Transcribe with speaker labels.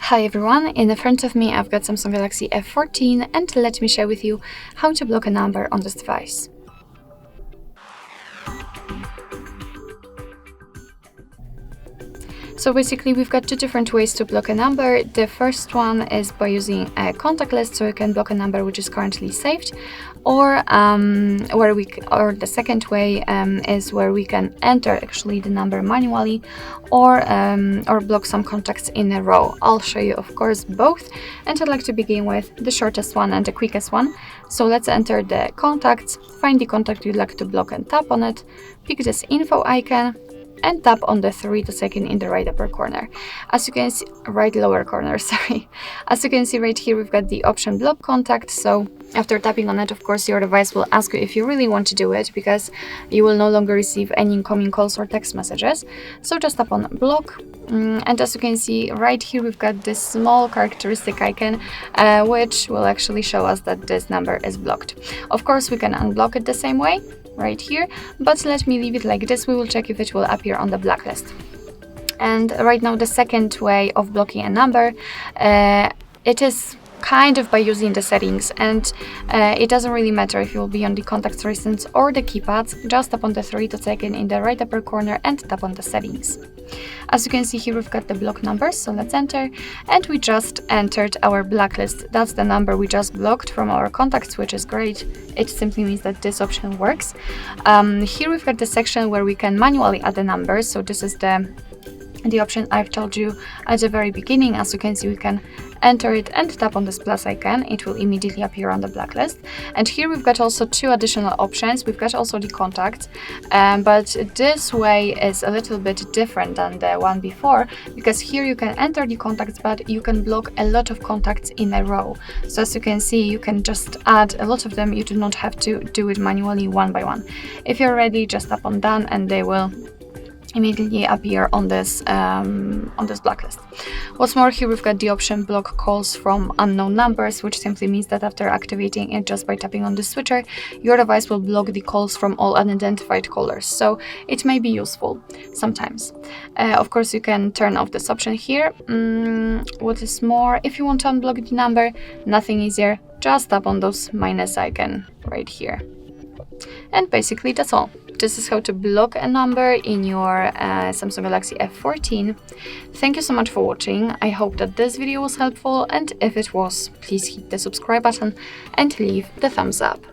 Speaker 1: Hi everyone, in the front of me I've got Samsung Galaxy F14 and let me share with you how to block a number on this device. So basically we've got two different ways to block a number. The first one is by using a contact list, so you can block a number which is currently saved, or the second way is where we can enter actually the number manually, or block some contacts in a row. I'll show you of course both, and I'd like to begin with the shortest one and the quickest one. So let's enter the contacts, find the contact you'd like to block and tap on it, pick this info icon and tap on the 3 icon in the right upper corner. As you can see, right lower corner, sorry. As you can see right here, we've got the option block contact. So after tapping on it, of course, your device will ask you if you really want to do it, because you will no longer receive any incoming calls or text messages. So just tap on block. And as you can see right here, we've got this small characteristic icon, which will actually show us that this number is blocked. Of course, we can unblock it the same way, right here, but let me leave it like this. We will check if it will appear on the blacklist. And right now, the second way of blocking a number, it is kind of by using the settings, and it doesn't really matter if you will be on the contacts recent or the keypads. Just tap on the 3 icon in the right upper corner and tap on the settings. As you can see here, we've got the block numbers, so let's enter, and we just entered our blacklist. That's the number we just blocked from our contacts, which is great. It simply means that this option works. Here we've got the section where we can manually add the numbers, so this is the option I've told you at the very beginning. As you can see, we can enter it and tap on this plus icon. It will immediately appear on the blacklist. And here we've got also two additional options. We've got also the contacts, but this way is a little bit different than the one before, because here you can enter the contacts, but you can block a lot of contacts in a row. So as you can see, you can just add a lot of them. You do not have to do it manually one by one. If you're ready, just tap on done and they will immediately appear on this blacklist. What's more, here we've got the option block calls from unknown numbers, which simply means that after activating it just by tapping on the switcher, your device will block the calls from all unidentified callers. So it may be useful sometimes. Of course, you can turn off this option here. What is more, if you want to unblock the number, nothing easier. Just tap on those minus icon right here. And basically that's all. This is how to block a number in your Samsung Galaxy F14. Thank you so much for watching. I hope that this video was helpful, and if it was, please hit the subscribe button and leave the thumbs up.